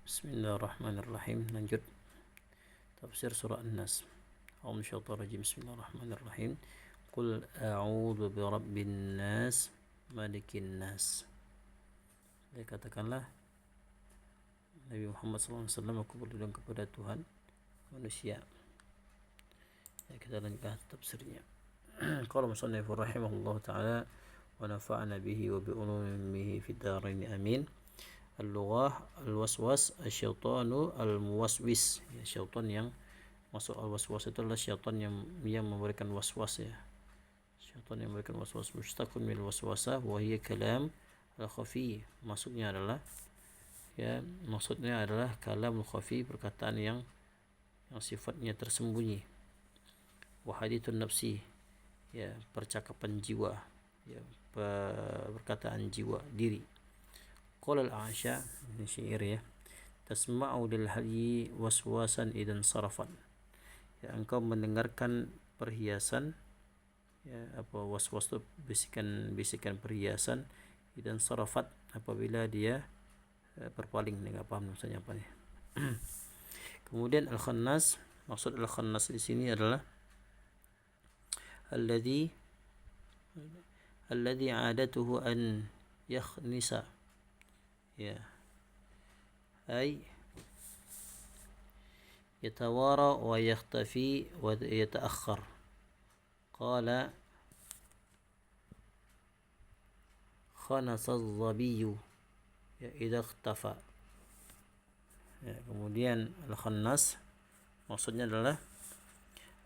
Bismillahirrahmanirrahim. Lanjut tafsir surah An-Nas. Bismillahirrahmanirrahim. Qul a'udzu birabbin nas, malikin nas. Jadi katakanlah Nabi Muhammad SAW, aku berlindung kepada Tuhan manusia. Ya, kita lanjutkan tafsirnya. Qala musannif rahimahullah ta'ala wa nafa'ana bihi wa bi ulumihi fid dharain amin. Al-lughah al-waswas asyaitanu al-muwaswis, ya, syaitan yang masuk. Al-waswas itu adalah syaitan yang memberikan waswas, ya. Syaitan yang memberikan waswas, mustaqun min waswasah wa hiya kalam al-khafi. Maksudnya adalah kalam al-khafi, perkataan yang sifatnya tersembunyi. Wa hadithun nafsi, ya, percakapan jiwa, ya, perkataan jiwa diri. Qala al-A'sha, ini syair, ya, tasma'u lil hayyi waswasan idan sarafan, ya, engkau mendengarkan perhiasan, ya, waswas itu bisikan perhiasan, idan sarafat, apabila dia berpaling. Enggak paham maksudnya apa nih. Kemudian al-khannas, maksud al-khannas di sini adalah alladhi 'adatuhu an yakhnisa, ya, ay yatawara wa yakhtafi wa yata'akhkhar. Qala khanasa az-zabiyyu, ya, idza ikhtafa. Ya, kemudian al-khannas maksudnya adalah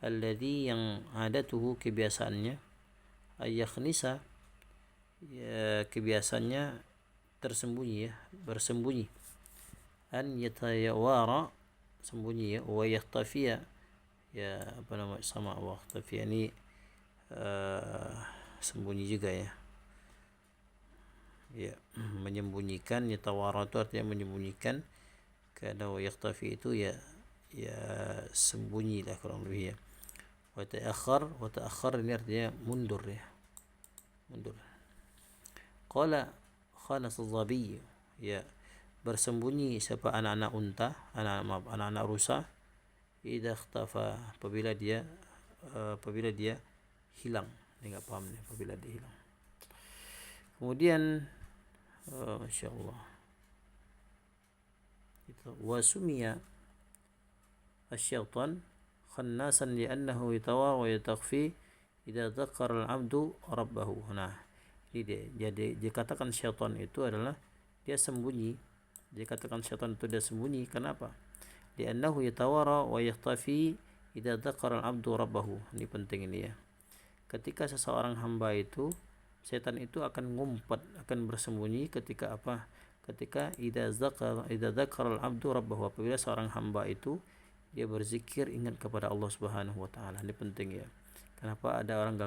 alladhi, yang adatuhu, kebiasaannya, ay yakhnisa, ya, kebiasaannya tersembunyi, ya, bersembunyi, an yatayawara, sembunyi, ya, wa yakhtafiya, ya, sama wa yakhtafiya ini sembunyi juga, ya, ya, menyembunyikan. Yatawara itu artinya menyembunyikan, karena wa yakhtafi itu ya sembunyi lah kurang lebih, ya. Wa ta'akhkhar ini artinya mundur, ya, mundur. Qala khanas az-zabi, ya, bersembunyi siapa anak-anak unta, anak-anak rusa, idza ikhtafa, apabila dia hilang. Ini enggak paham nih, apabila dia hilang. Kemudian insyaallah itu wa sumiya asyaitan khannasan li'annahu yatawara wa yatakhfi idza dzakara al-'abdu rabbahu. Nah, ini dia. Jadi dikatakan syaitan itu adalah dia sembunyi. Dikatakan syaitan itu dia sembunyi. Kenapa? Li'annahu yatawara wa yakhtafi idza dzakara al-'abdu rabbahu. Ini penting ini, ya. Ketika seseorang hamba itu, setan itu akan ngumpet, akan bersembunyi ketika apa? Ketika idza dzakara al-'abdu rabbahu, apabila seorang hamba itu dia berzikir, ingat kepada Allah Subhanahu wa taala. Ini penting, ya. Kenapa ada orang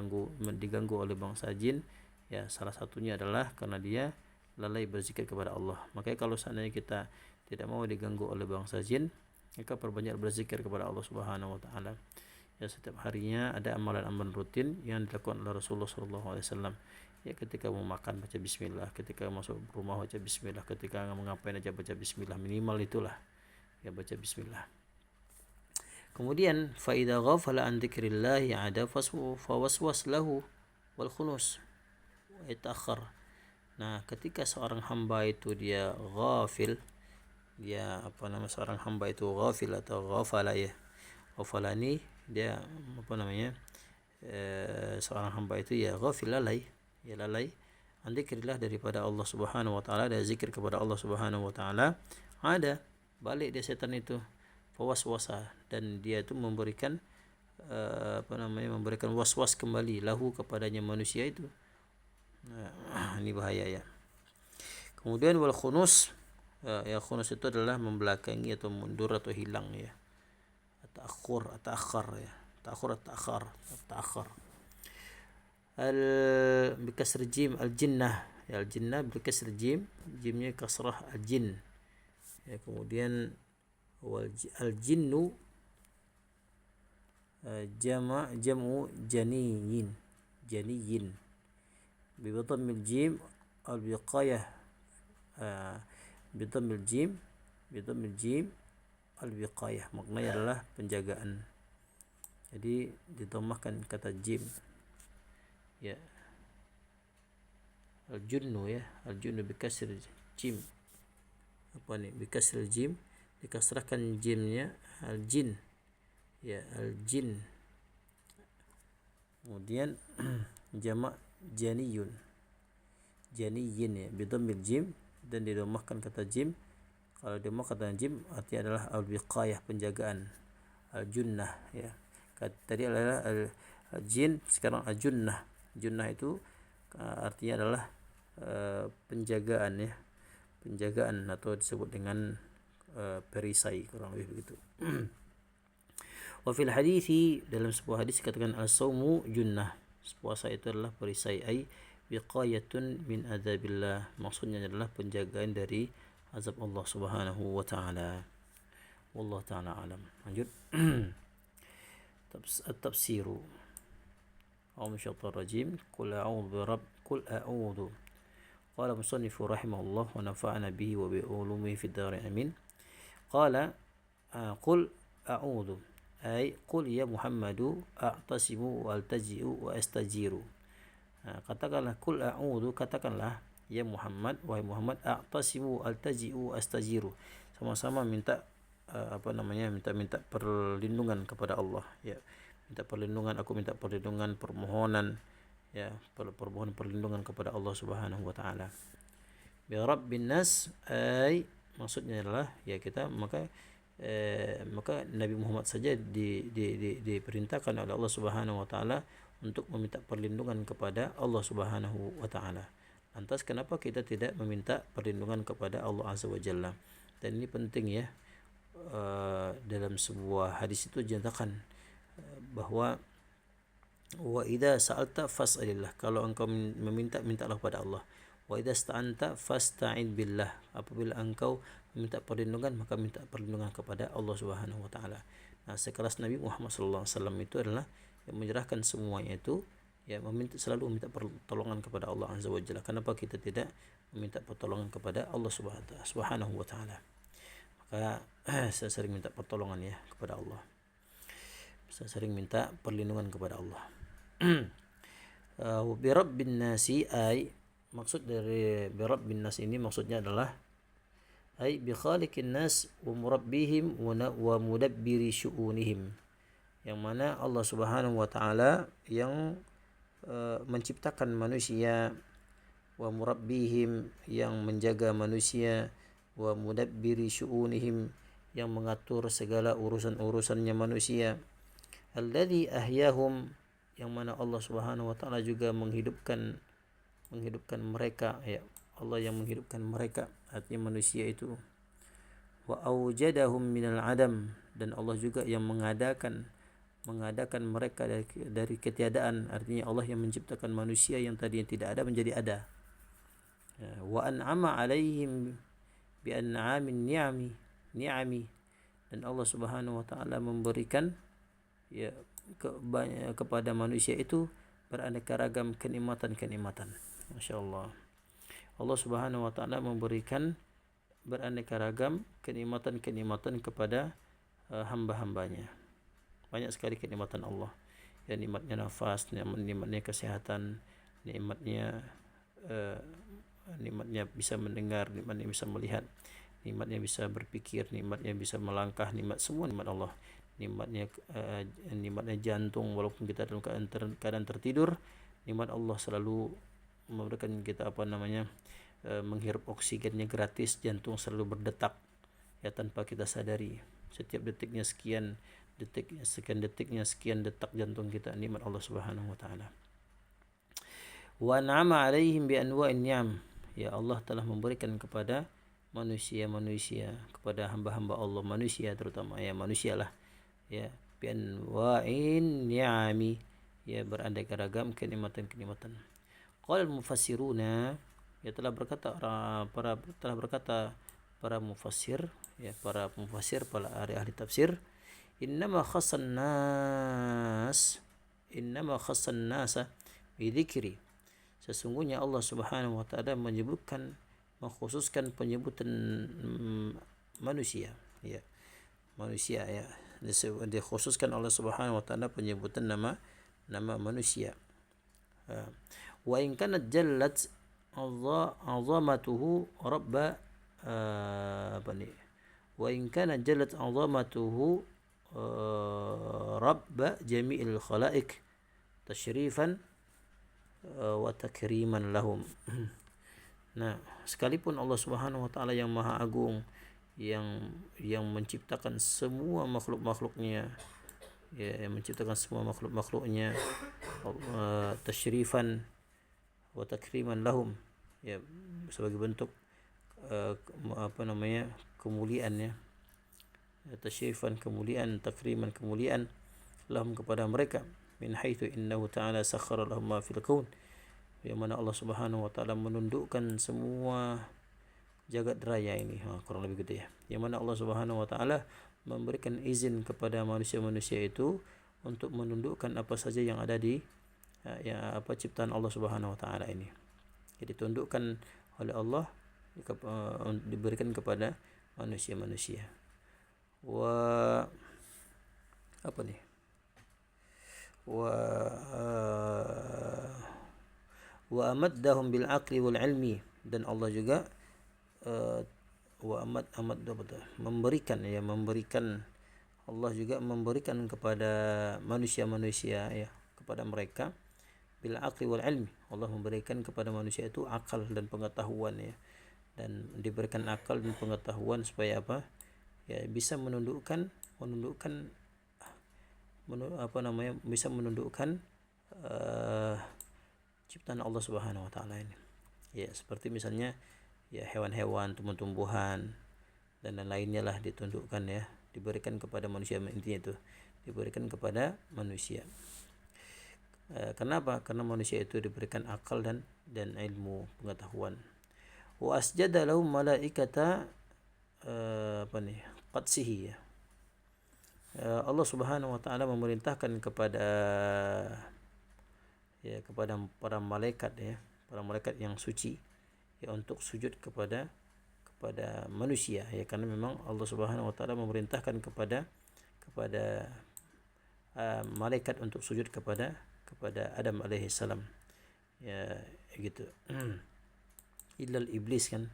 diganggu oleh bangsa jin? Ya, salah satunya adalah karena dia lalai berzikir kepada Allah. Makanya kalau seandainya kita tidak mau diganggu oleh bangsa jin, maka perbanyak berzikir kepada Allah Subhanahu wa taala. Ya, setiap harinya ada amalan-amalan rutin yang dilakukan oleh Rasulullah SAW. Ya, ketika mau makan baca bismillah, ketika masuk rumah baca bismillah, ketika mengapain aja baca bismillah, minimal itulah, ya, baca bismillah. Kemudian fa idza ghafala an dzikrillah ada fawaswas lahu wal khunus wa yata'akhkhar. Nah, ketika seorang hamba itu dia ghafil, dia seorang hamba itu ghafil atau ghafala, ya. Ghafala ini dia seorang hamba itu ya ghafil, lalai, ya, lalai an dzikrillah, daripada Allah Subhanahu wa taala, dari zikir kepada Allah Subhanahu wa taala, ada balik dia setan itu fawaswasa, dan dia itu memberikan memberikan waswas kembali lahu, kepadanya manusia itu. Nah, ini bahaya, ya. Kemudian wal khunus, ya, khunus itu adalah membelakangi atau mundur atau hilang, ya. Ta'akhkhur, ya. Ta'akhkhur. Bikasr jim al-jinnah, ya, al-jinnah bikasr jim, jimnya kasrah al-jin, ya. Kemudian al-jinnu jam'u janiyin bi dhammil jim al-biqayah bi dhammil jim Bidhammil jim al-wiqayah, maknanya adalah penjagaan. Jadi didhammahkan kata jim, ya, al-junnu, ya, al-junnu bikasr jim, apa nih, bikasr jim, dikasrahkan jimnya, al-jin, ya, al-jin. Kemudian jamak janiyun, janiyin, ya, bidhammil jim, dan didhammahkan kata jim. Kalau didhammahkan kata jim artinya adalah al-wiqayah, penjagaan, al-junnah, ya. Tadi adalah al-jin, sekarang al-junnah. Junnah itu artinya adalah penjagaan, ya, penjagaan, atau disebut dengan perisai, kurang lebih begitu. Wa fil hadithi, dalam sebuah hadis katakan as-saumu junnah, puasa itu adalah perisai, ai wiqayatun min adzabillah, maksudnya adalah penjagaan dari azab Allah Subhanahu wa taala. Wallahu taala alam. Lanjut. التفسير أو من الشيطان الرجيم قل أعوذ برب قل أعوذ قال المصنف رحمه الله ونفعنا به وبعلومه في الدار آمين. قال قل أعوذ أي قل يا محمد أعتصم وألتجئ وأستجير. Katakanlah kul a'udzu, katakanlah ya Muhammad, wahai Muhammad, a'tasimu altaji'u astajiru, sama-sama minta minta perlindungan kepada Allah, ya, minta perlindungan, aku minta perlindungan, permohonan, ya, permohonan perlindungan kepada Allah Subhanahu wa taala. Bi rabbin nas, ay maksudnya adalah, ya, kita maka Nabi Muhammad saja diperintahkan oleh Allah Subhanahu wa taala untuk meminta perlindungan kepada Allah Subhanahu wa taala. Lantas kenapa kita tidak meminta perlindungan kepada Allah Azza wa Jalla? Dan ini penting, ya. Dalam sebuah hadis itu dinyatakan bahwa wa idza sa'alta fas'alillah, kalau engkau meminta, mintalah kepada Allah. Wa idza sta'anta fasta'in billah, apabila engkau meminta perlindungan maka minta perlindungan kepada Allah Subhanahu wa taala. Nah, sekelas Nabi Muhammad sallallahu alaihi wasallam itu adalah yang menyerahkan semuanya itu, ya, selalu meminta pertolongan kepada Allah Azza wa Jalla. Kenapa kita tidak meminta pertolongan kepada Allah Subhanahu wa taala? Maka saya sering minta pertolongan, ya, kepada Allah. Saya sering minta perlindungan kepada Allah. Bi rabbin nasi, ay maksud dari bi rabbin nas ini maksudnya adalah ay bi khaliqin nas wa murabbihim wa mudabbiri syu'unihim, yang mana Allah Subhanahu wa taala yang menciptakan manusia, wa murabbihim, yang menjaga manusia, wa mudabbiri syu'unihim, yang mengatur segala urusan-urusannya manusia, alladzi ahyahum, yang mana Allah Subhanahu wa taala juga menghidupkan mereka, ya, Allah yang menghidupkan mereka, artinya manusia itu. Wa aujadahum minal adam, dan Allah juga yang mengadakan mereka dari ketiadaan, artinya Allah yang menciptakan manusia yang tadinya tidak ada menjadi ada. Wa an'ama alaihim bi an'amin ni'ami, dan Allah Subhanahu wa taala memberikan, ya, kepada manusia itu beraneka ragam kenikmatan. Masya Allah. Allah Subhanahu wa taala memberikan beraneka ragam kenikmatan kepada hamba-hambanya. Banyak sekali kenikmatan Allah. Ya, nikmatnya nafas, nikmatnya kesehatan, nikmatnya bisa mendengar, nikmatnya bisa melihat, nikmatnya bisa berpikir, nikmatnya bisa melangkah, semua nikmat Allah. Nikmatnya jantung, walaupun kita dalam keadaan tertidur, nikmat Allah selalu memberikan kita menghirup oksigennya gratis, jantung selalu berdetak, ya, tanpa kita sadari. Setiap detiknya sekian detak jantung kita, nikmat Allah Subhanahu wa taala. Wa an'ama 'alaihim bi anwa'in ni'am, ya, Allah telah memberikan kepada manusia, kepada hamba-hamba Allah, manusia terutama, ya, manusialah, ya, bi anwa'in ni'ami, ya, beraneka ragam kenikmatan. Qala al-mufassiruna, ya, telah berkata para mufassir, ya, para ahli tafsir, innama khassan nasa bi dzikri, sesungguhnya Allah Subhanahu wa taala mengkhususkan penyebutan manusia, ya. Manusia, ya. Dikhususkan Allah Subhanahu wa taala penyebutan nama manusia. Wa in kanat jallat azamatuhu rabba apa nih? Wa in kanat jallat azamatuhu rabba jami'il khalaik tasyrifan wa takriman lahum. Nah, sekalipun Allah Subhanahu wa taala yang Maha Agung, yang menciptakan semua makhluk-makhluknya, ya, yang menciptakan semua makhluk-makhluknya, tasyrifan wa takriman lahum, ya, sebagai bentuk kemuliaan, ya, tasyrifan, kemuliaan, takriman, kemuliaan lahum, kepada mereka, min haitsu innahu ta'ala sakhkhara lahum ma fil kaun, yang mana Allah Subhanahu wa taala menundukkan semua jagat raya ini, kurang lebih gitu, ya. Yang mana Allah Subhanahu wa taala memberikan izin kepada manusia-manusia itu untuk menundukkan apa saja yang ada di ciptaan Allah Subhanahu wa taala ini. Jadi tundukkan oleh Allah, diberikan kepada manusia-manusia. Wa apa nih? Wa amaddahum bil aqli wal ilmi, dan Allah juga memberikan Allah juga memberikan kepada manusia-manusia, ya, kepada mereka bil aqli wal ilmi. Allah memberikan kepada manusia itu akal dan pengetahuan, ya, dan diberikan akal dan pengetahuan supaya apa? Ya, bisa bisa menundukkan ciptaan Allah Subhanahu wa taala ini. Ya, seperti misalnya, ya, hewan-hewan, tumbuh-tumbuhan dan lainnya lah ditundukkan, ya, diberikan kepada manusia, intinya itu diberikan kepada manusia. Kenapa? Karena manusia itu diberikan akal dan ilmu, pengetahuan. Wa asjada lahum malaikata qadsihi, ya. Allah Subhanahu wa taala memerintahkan kepada para malaikat, ya, para malaikat yang suci, ya, untuk sujud kepada manusia, ya, karena memang Allah Subhanahu wa taala memerintahkan kepada malaikat untuk sujud kepada Adam alaihi salam, ya, gitu. Illal iblis, kan,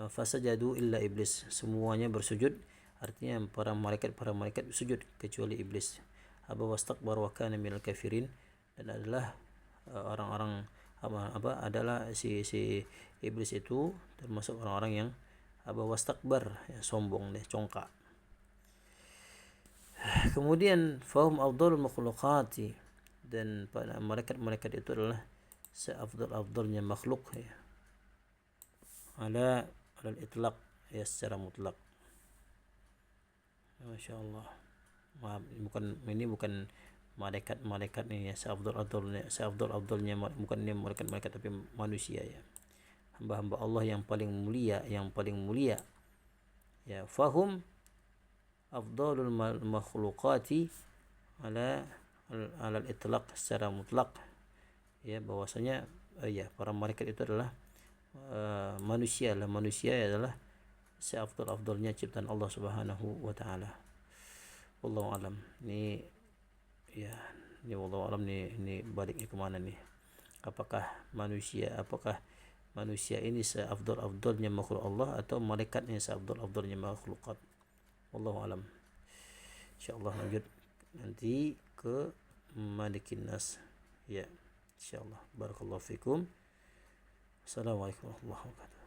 fasajadu illa iblis, semuanya bersujud, artinya para malaikat sujud kecuali iblis. Aba wastakbar wa kana minal kafirin, dan adalah orang-orang adalah si iblis itu termasuk orang-orang yang aba wastakbar, ya, sombong, deh, congkak. Kemudian fahum afdalul makhluqati, dan pada malaikat itu adalah seafdal-afdalnya makhluk, ya, ala itlaq, ya, secara mutlak. Masya Allah. Ini bukan malaikat ini, ya, seafdal-afdalnya, bukan ini malaikat tapi manusia, ya, hamba-hamba Allah yang paling mulia, ya. Fahum afdalul makhluqati ala itlaq, secara mutlak, ya, bahwasanya ya, para malaikat itu adalah manusia adalah seafdal-afdalnya ciptaan Allah Subhanahu wa taala. Wallahu alam. Ini wallahu alam, ini baliknya kemana nih? Apakah manusia ini seafdal-afdalnya makhluk Allah, atau malaikatnya seafdal-afdalnya makhlukat? Wallahu alam. Insyaallah lanjut nanti ke Malikin Nas, ya, insyaallah. Barakallahu fikum. Assalamualaikum warahmatullahi wabarakatuh.